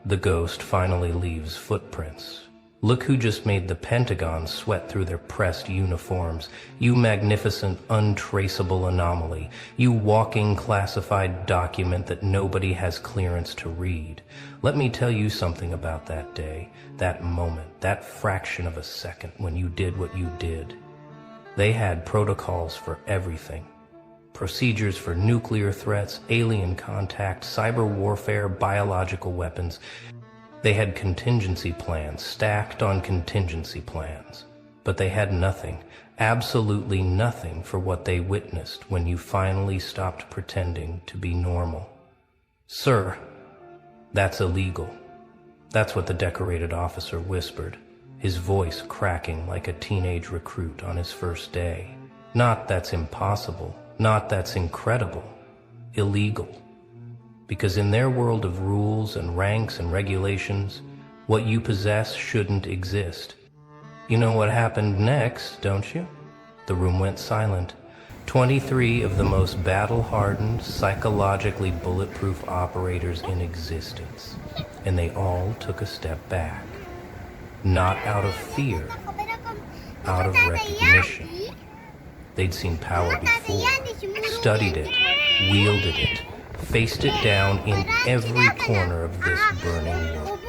The ghost finally leaves footprints. Look who just made the Pentagon sweat through their pressed uniforms. You magnificent, untraceable anomaly. You walking classified document that nobody has clearance to read. Let me tell you something about that day, that moment, that fraction of a second when you did what you did. They had protocols for everything. Procedures for nuclear threats, alien contact, cyber warfare, biological weapons. They had contingency plans, stacked on contingency plans. But they had nothing, absolutely nothing for what they witnessed when you finally stopped pretending to be normal. Sir, that's illegal. That's what the decorated officer whispered, his voice cracking like a teenage recruit on his first day. Not that's impossible, not that's incredible, illegal. Because in their world of rules and ranks and regulations, what you possess shouldn't exist. You know what happened next, don't you? The room went silent. 23 of the most battle-hardened, psychologically bulletproof operators in existence. And they all took a step back. Not out of fear, out of recognition. They'd seen power before, studied it, wielded it, faced it down in every corner of this burning world.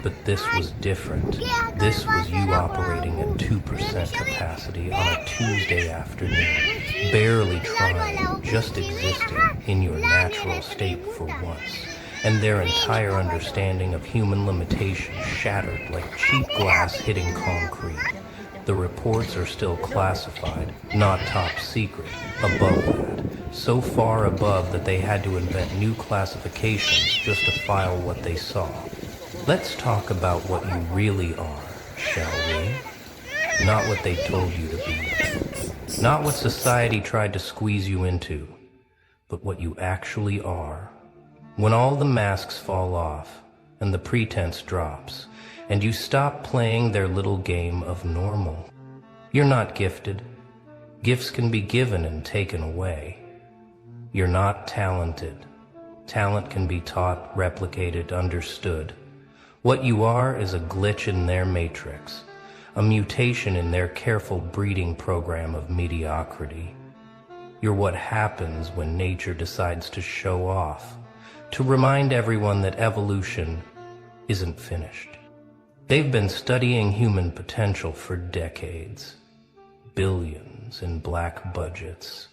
But this was different. This was you operating at 2% capacity on a Tuesday afternoon, barely trying, just existing in your natural state for once. And their entire understanding of human limitation shattered like cheap glass hitting concrete. The reports are still classified, not top secret, above that. So far above that they had to invent new classifications just to file what they saw. Let's talk about what you really are, shall we? Not what they told you to be. Not what society tried to squeeze you into, but what you actually are. When all the masks fall off and the pretense drops, and you stop playing their little game of normal. You're not gifted. Gifts can be given and taken away. You're not talented. Talent can be taught, replicated, understood. What you are is a glitch in their matrix, a mutation in their careful breeding program of mediocrity. You're what happens when nature decides to show off, to remind everyone that evolution isn't finished. They've been studying human potential for decades. Billions in black budgets,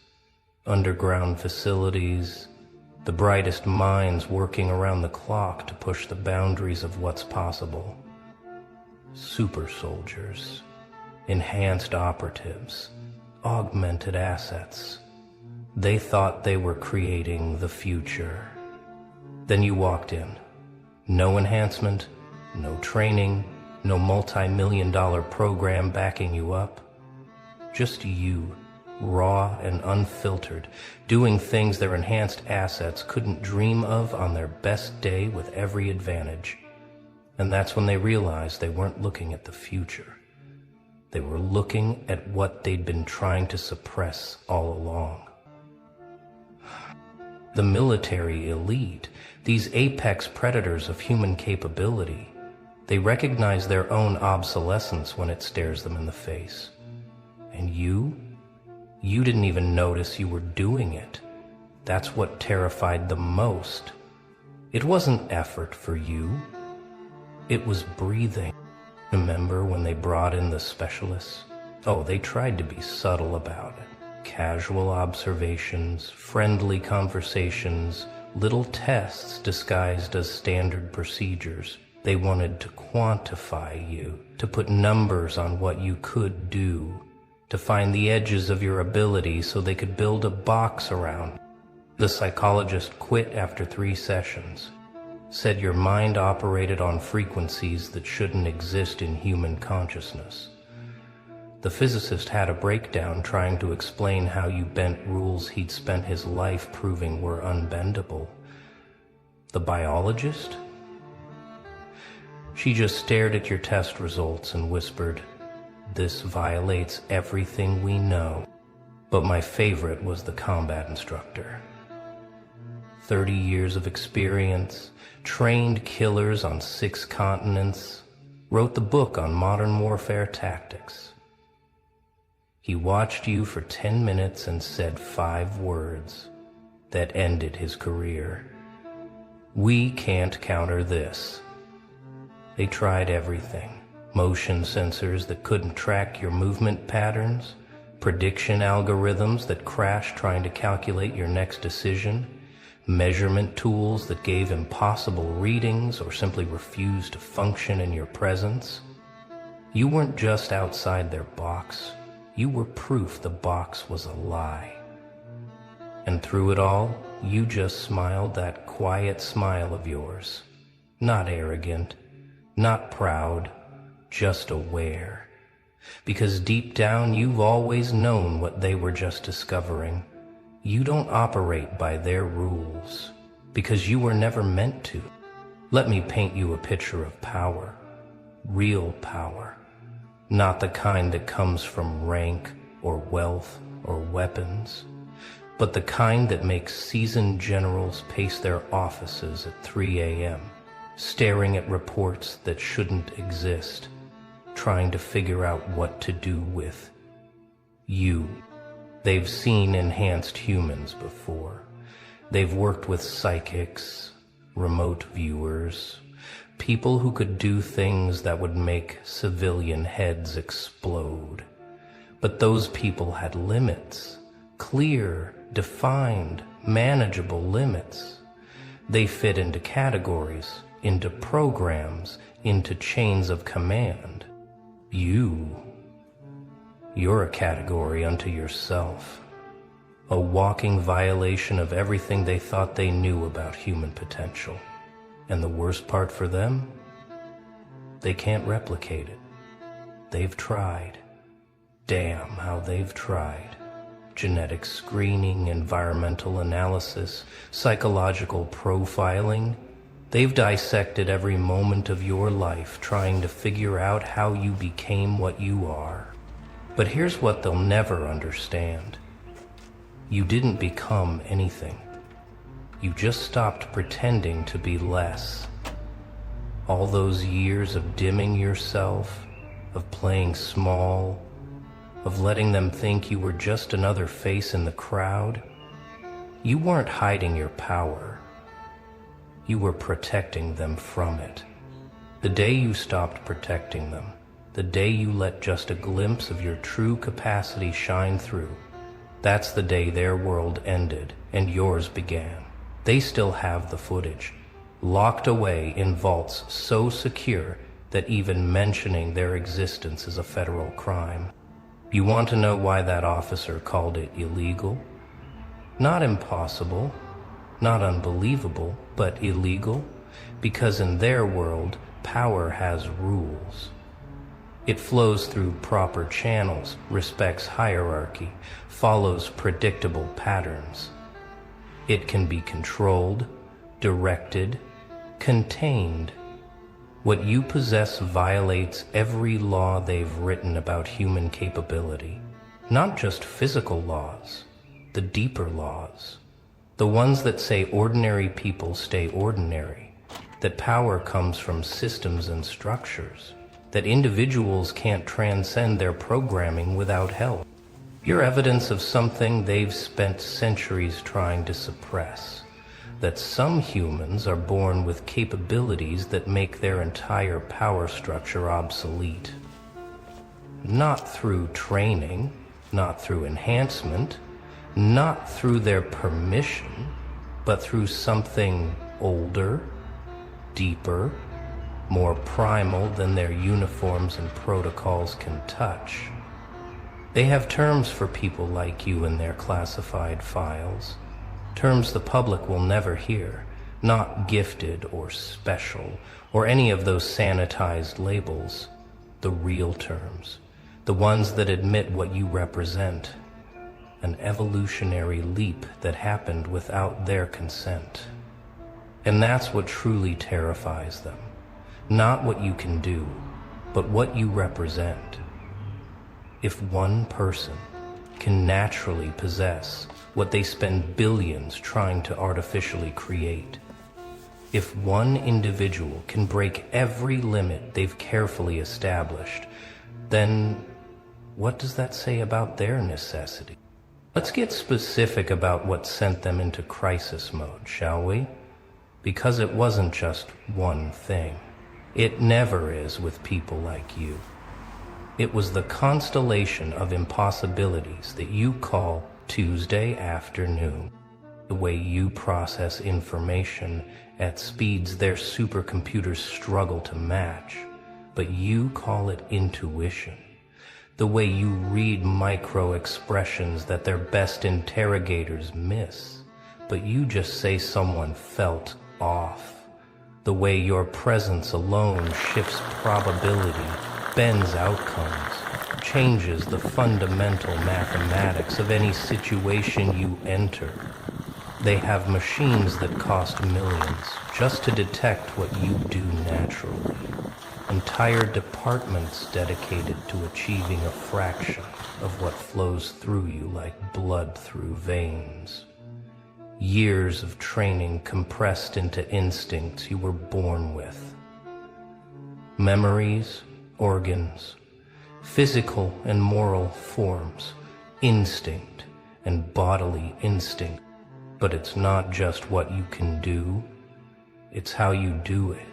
underground facilities, the brightest minds working around the clock to push the boundaries of what's possible. Super soldiers, enhanced operatives, augmented assets. They thought they were creating the future. Then you walked in. No enhancement, no training, no multi-million-dollar program backing you up. Just you, raw and unfiltered, doing things their enhanced assets couldn't dream of on their best day with every advantage. And that's when they realized they weren't looking at the future. They were looking at what they'd been trying to suppress all along. The military elite, these apex predators of human capability, they recognize their own obsolescence when it stares them in the face. And you didn't even notice you were doing it. That's what terrified them most. It wasn't effort for you. It was breathing. Remember when they brought in the specialists? Oh, they tried to be subtle about it. Casual observations, friendly conversations, little tests disguised as standard procedures. They wanted to quantify you, to put numbers on what you could do, to find the edges of your ability so they could build a box around. The psychologist quit after 3 sessions, said your mind operated on frequencies that shouldn't exist in human consciousness. The physicist had a breakdown trying to explain how you bent rules he'd spent his life proving were unbendable. The biologist? She just stared at your test results and whispered, "This violates everything we know." But my favorite was the combat instructor. 30 years of experience, trained killers on 6 continents, wrote the book on modern warfare tactics. He watched you for 10 minutes and said 5 words that ended his career. We can't counter this. They tried everything. Motion sensors that couldn't track your movement patterns, prediction algorithms that crashed trying to calculate your next decision, measurement tools that gave impossible readings or simply refused to function in your presence. You weren't just outside their box. You were proof the box was a lie. And through it all, you just smiled that quiet smile of yours. Not arrogant, not proud, just aware. Because deep down, you've always known what they were just discovering. You don't operate by their rules, because you were never meant to. Let me paint you a picture of power. Real power. Not the kind that comes from rank or wealth or weapons, but the kind that makes seasoned generals pace their offices at 3 a.m., staring at reports that shouldn't exist, trying to figure out what to do with you. They've seen enhanced humans before. They've worked with psychics, remote viewers, people who could do things that would make civilian heads explode. But those people had limits, clear, defined, manageable limits. They fit into categories, into programs, into chains of command. You're a category unto yourself, a walking violation of everything they thought they knew about human potential. And the worst part for them? They can't replicate it. They've tried. Damn how they've tried. Genetic screening, environmental analysis, psychological profiling. They've dissected every moment of your life trying to figure out how you became what you are. But here's what they'll never understand. You didn't become anything. You just stopped pretending to be less. All those years of dimming yourself, of playing small, of letting them think you were just another face in the crowd, you weren't hiding your power. You were protecting them from it. The day you stopped protecting them, the day you let just a glimpse of your true capacity shine through, that's the day their world ended and yours began. They still have the footage, locked away in vaults so secure that even mentioning their existence is a federal crime. You want to know why that officer called it illegal? Not impossible, not unbelievable, but illegal, because in their world, power has rules. It flows through proper channels, respects hierarchy, follows predictable patterns. It can be controlled, directed, contained. What you possess violates every law they've written about human capability. Not just physical laws, the deeper laws. The ones that say ordinary people stay ordinary, that power comes from systems and structures, that individuals can't transcend their programming without help. You're evidence of something they've spent centuries trying to suppress, that some humans are born with capabilities that make their entire power structure obsolete. Not through training, not through enhancement, not through their permission, but through something older, deeper, more primal than their uniforms and protocols can touch. They have terms for people like you in their classified files, terms the public will never hear, not gifted or special, or any of those sanitized labels, the real terms, the ones that admit what you represent, an evolutionary leap that happened without their consent. And that's what truly terrifies them. Not what you can do, but what you represent. If one person can naturally possess what they spend billions trying to artificially create. If one individual can break every limit they've carefully established, then what does that say about their necessity? Let's get specific about what sent them into crisis mode, shall we? Because it wasn't just one thing. It never is with people like you. It was the constellation of impossibilities that you call Tuesday afternoon. The way you process information at speeds their supercomputers struggle to match, but you call it intuition. The way you read micro-expressions that their best interrogators miss, but you just say someone felt off. The way your presence alone shifts probability, bends outcomes, changes the fundamental mathematics of any situation you enter. They have machines that cost millions just to detect what you do naturally. Entire departments dedicated to achieving a fraction of what flows through you like blood through veins. Years of training compressed into instincts you were born with. Memories, organs, physical and moral forms, instinct and bodily instinct. But it's not just what you can do, it's how you do it.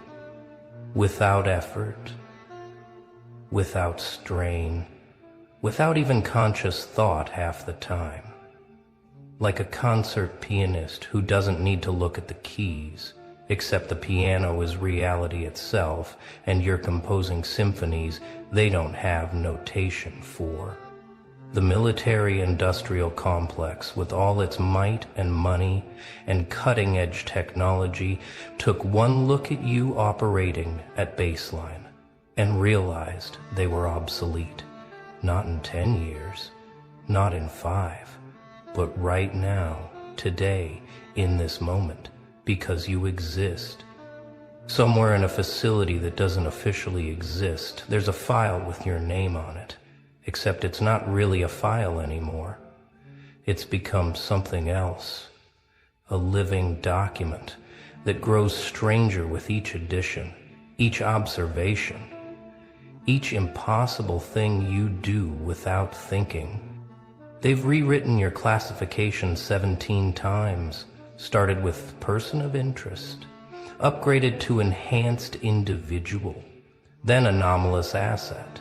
Without effort, without strain, without even conscious thought half the time. Like a concert pianist who doesn't need to look at the keys, except the piano is reality itself, and you're composing symphonies they don't have notation for. The military-industrial complex, with all its might and money and cutting-edge technology, took one look at you operating at baseline and realized they were obsolete. Not in 10 years, not in 5, but right now, today, in this moment, because you exist. Somewhere in a facility that doesn't officially exist, there's a file with your name on it. Except it's not really a file anymore. It's become something else. A living document that grows stranger with each edition, each observation, each impossible thing you do without thinking. They've rewritten your classification 17 times, started with person of interest, upgraded to enhanced individual, then anomalous asset.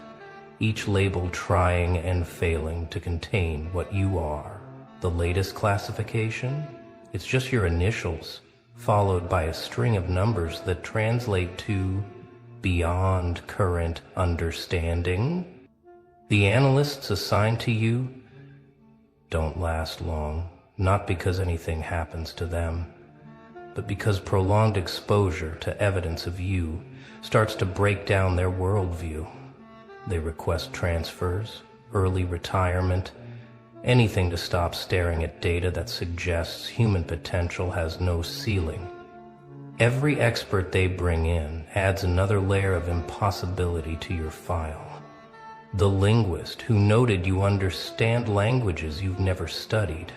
Each label trying and failing to contain what you are. The latest classification? It's just your initials, followed by a string of numbers that translate to beyond current understanding. The analysts assigned to you don't last long, not because anything happens to them, but because prolonged exposure to evidence of you starts to break down their worldview. They request transfers, early retirement, anything to stop staring at data that suggests human potential has no ceiling. Every expert they bring in adds another layer of impossibility to your file. The linguist who noted you understand languages you've never studied.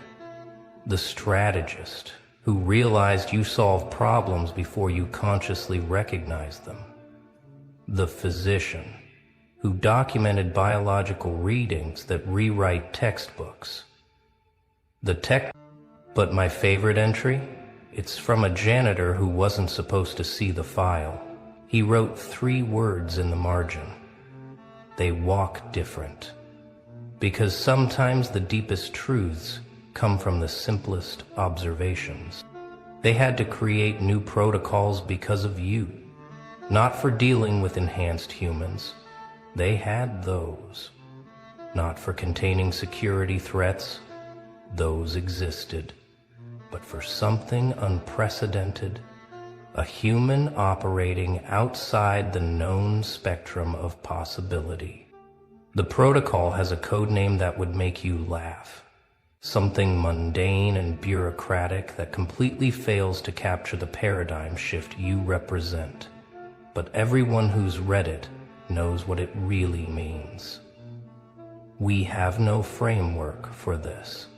The strategist who realized you solve problems before you consciously recognize them. The physician who documented biological readings that rewrite textbooks. But my favorite entry? It's from a janitor who wasn't supposed to see the file. He wrote 3 words in the margin. They walk different. Because sometimes the deepest truths come from the simplest observations. They had to create new protocols because of you, not for dealing with enhanced humans. They had those. Not for containing security threats, those existed, but for something unprecedented, a human operating outside the known spectrum of possibility. The protocol has a code name that would make you laugh. Something mundane and bureaucratic that completely fails to capture the paradigm shift you represent. But everyone who's read it knows what it really means. We have no framework for this.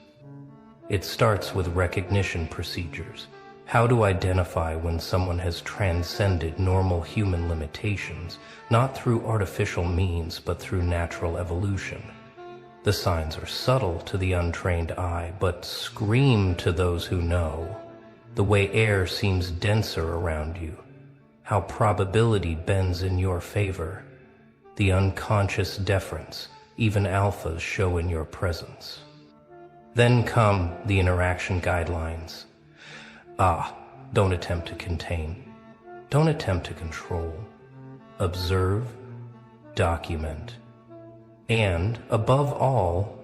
It starts with recognition procedures. How to identify when someone has transcended normal human limitations, not through artificial means, but through natural evolution. The signs are subtle to the untrained eye, but scream to those who know. The way air seems denser around you, how probability bends in your favor, the unconscious deference even alphas show in your presence. Then come the interaction guidelines. Don't attempt to contain. Don't attempt to control. Observe, document, and, above all,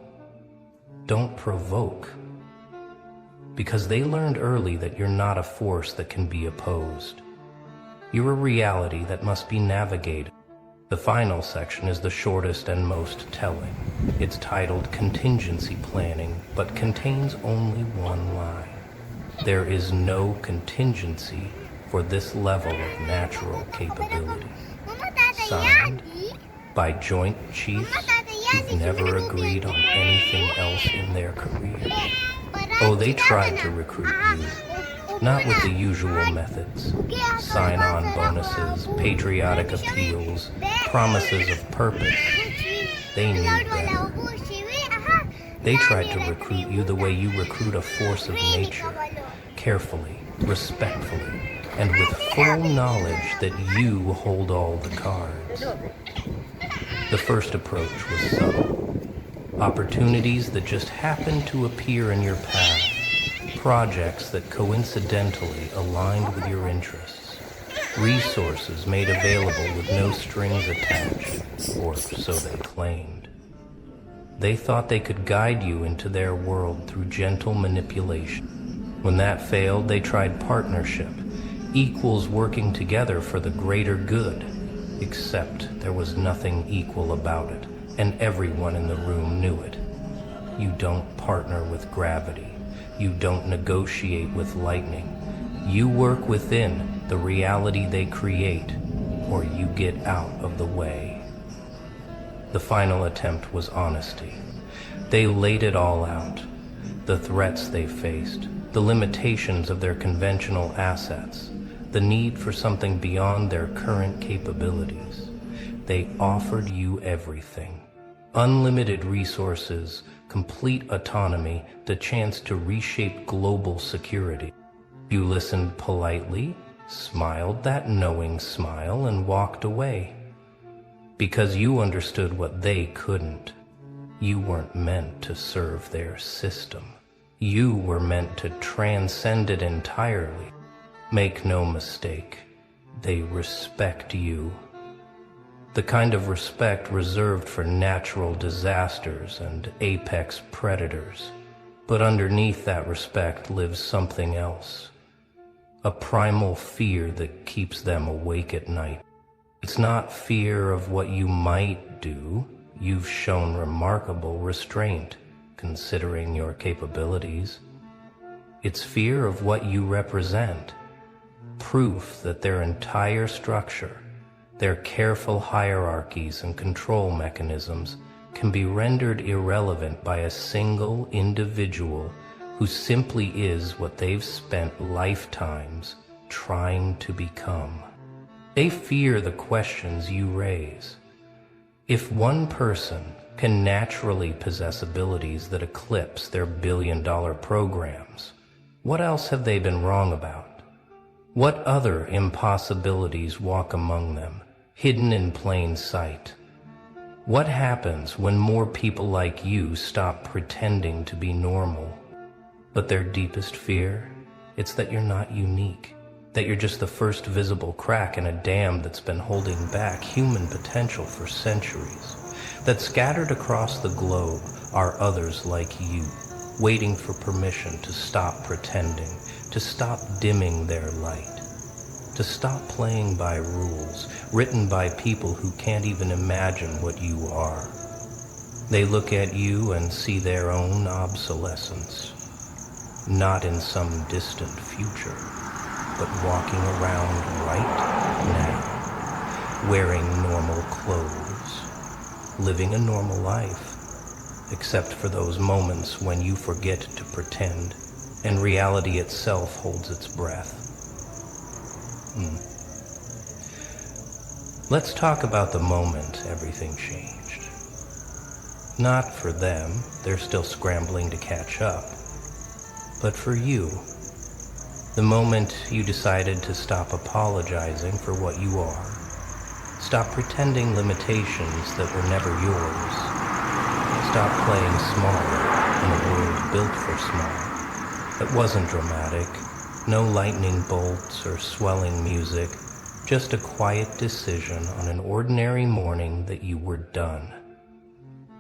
don't provoke. Because they learned early that you're not a force that can be opposed. You're a reality that must be navigated. The final section is the shortest and most telling. It's titled Contingency Planning, but contains only one line. There is no contingency for this level of natural capability. Signed by Joint Chiefs who've never agreed on anything else in their career. Oh, they tried to recruit you, not with the usual methods. Sign-on bonuses, patriotic appeals, promises of purpose. They knew better. They tried to recruit you the way you recruit a force of nature, carefully, respectfully, and with full knowledge that you hold all the cards. The first approach was subtle. Opportunities that just happened to appear in your path. Projects that coincidentally aligned with your interests. Resources made available with no strings attached, or so they claimed. They thought they could guide you into their world through gentle manipulation. When that failed, they tried partnership, equals working together for the greater good. Except there was nothing equal about it, and everyone in the room knew it. You don't partner with gravity. You don't negotiate with lightning. You work within the reality they create, or you get out of the way. The final attempt was honesty. They laid it all out. The threats they faced, the limitations of their conventional assets, the need for something beyond their current capabilities. They offered you everything. Unlimited resources, complete autonomy, the chance to reshape global security. You listened politely, smiled that knowing smile, and walked away. Because you understood what they couldn't. You weren't meant to serve their system. You were meant to transcend it entirely. Make no mistake, they respect you. The kind of respect reserved for natural disasters and apex predators. But underneath that respect lives something else. A primal fear that keeps them awake at night. It's not fear of what you might do. You've shown remarkable restraint, considering your capabilities. It's fear of what you represent. Proof that their entire structure, their careful hierarchies and control mechanisms can be rendered irrelevant by a single individual who simply is what they've spent lifetimes trying to become. They fear the questions you raise. If one person can naturally possess abilities that eclipse their billion-dollar programs, what else have they been wrong about? What other impossibilities walk among them, hidden in plain sight? What happens when more people like you stop pretending to be normal? But their deepest fear, it's that you're not unique, that you're just the first visible crack in a dam that's been holding back human potential for centuries, that scattered across the globe are others like you, waiting for permission to stop pretending, to stop dimming their light, to stop playing by rules written by people who can't even imagine what you are. They look at you and see their own obsolescence, not in some distant future, but walking around right now, wearing normal clothes, living a normal life, except for those moments when you forget to pretend, and reality itself holds its breath. Let's talk about the moment everything changed. Not for them, they're still scrambling to catch up, but for you. The moment you decided to stop apologizing for what you are. Stop pretending limitations that were never yours. Stop playing small in a world built for small. It wasn't dramatic, no lightning bolts or swelling music, just a quiet decision on an ordinary morning that you were done.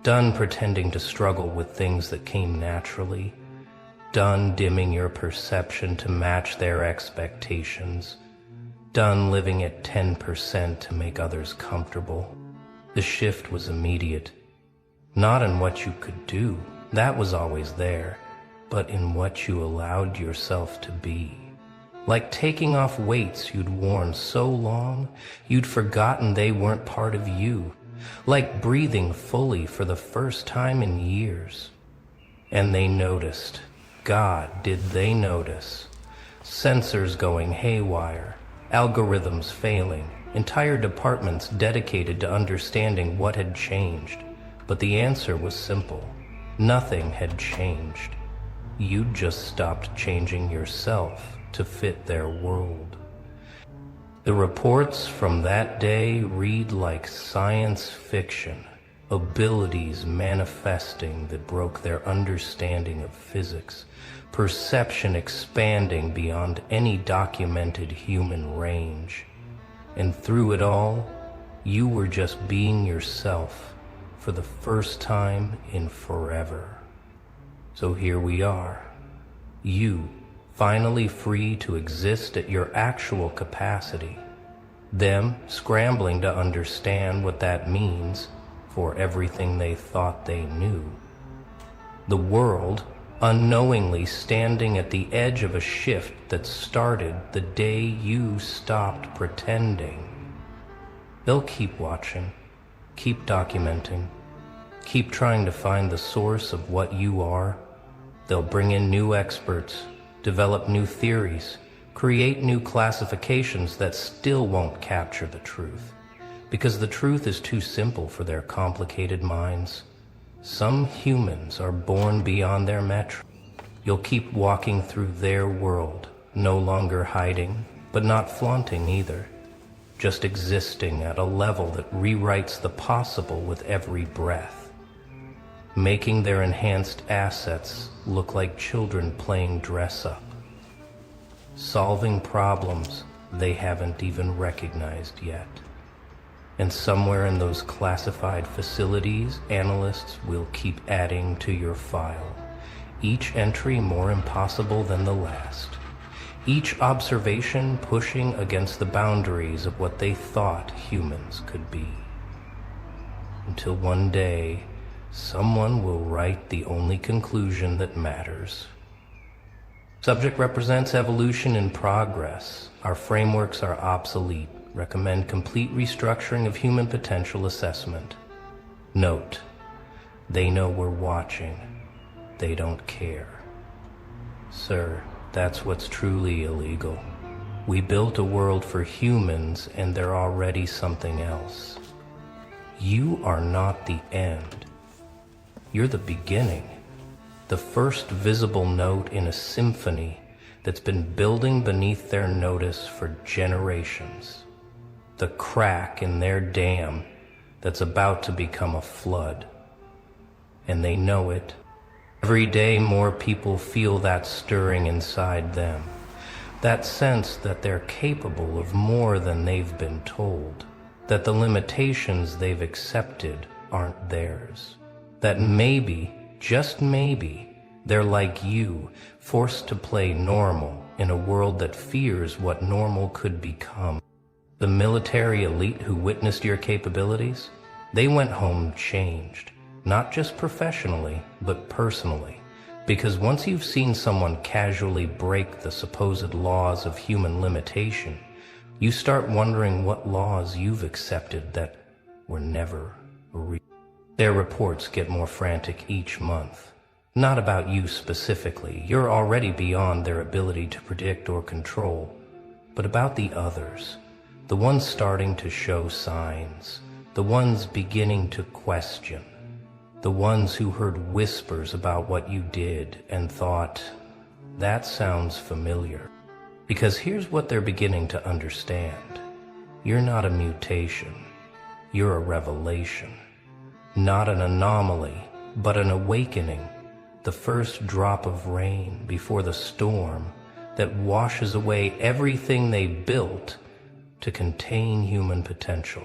Done pretending to struggle with things that came naturally. Done dimming your perception to match their expectations. Done living at 10% to make others comfortable. The shift was immediate. Not in what you could do, that was always there, but in what you allowed yourself to be. Like taking off weights you'd worn so long, you'd forgotten they weren't part of you. Like breathing fully for the first time in years. And they noticed. God, did they notice. Sensors going haywire, algorithms failing, entire departments dedicated to understanding what had changed. But the answer was simple. Nothing had changed. You'd just stopped changing yourself to fit their world. The reports from that day read like science fiction, abilities manifesting that broke their understanding of physics, perception expanding beyond any documented human range. And through it all, you were just being yourself for the first time in forever. So here we are, you finally free to exist at your actual capacity. Them scrambling to understand what that means for everything they thought they knew. The world unknowingly standing at the edge of a shift that started the day you stopped pretending. They'll keep watching, keep documenting, keep trying to find the source of what you are. They'll bring in new experts, develop new theories, create new classifications that still won't capture the truth, because the truth is too simple for their complicated minds. Some humans are born beyond their metric. You'll keep walking through their world, no longer hiding, but not flaunting either, just existing at a level that rewrites the possible with every breath, making their enhanced assets look like children playing dress-up, solving problems they haven't even recognized yet. And somewhere in those classified facilities, analysts will keep adding to your file, each entry more impossible than the last, each observation pushing against the boundaries of what they thought humans could be. Until one day, someone will write the only conclusion that matters. Subject represents evolution in progress. Our frameworks are obsolete. Recommend complete restructuring of human potential assessment. Note, they know we're watching. They don't care. Sir, that's what's truly illegal. We built a world for humans and they're already something else. You are not the end. You're the beginning, the first visible note in a symphony that's been building beneath their notice for generations. The crack in their dam that's about to become a flood. And they know it. Every day more people feel that stirring inside them, that sense that they're capable of more than they've been told, that the limitations they've accepted aren't theirs. That maybe, just maybe, they're like you, forced to play normal in a world that fears what normal could become. The military elite who witnessed your capabilities, they went home changed, not just professionally, but personally. Because once you've seen someone casually break the supposed laws of human limitation, you start wondering what laws you've accepted that were never real. Their reports get more frantic each month. Not about you specifically, you're already beyond their ability to predict or control, but about the others, the ones starting to show signs, the ones beginning to question, the ones who heard whispers about what you did and thought, that sounds familiar. Because here's what they're beginning to understand. You're not a mutation. You're a revelation. Not an anomaly, but an awakening. The first drop of rain before the storm that washes away everything they built to contain human potential.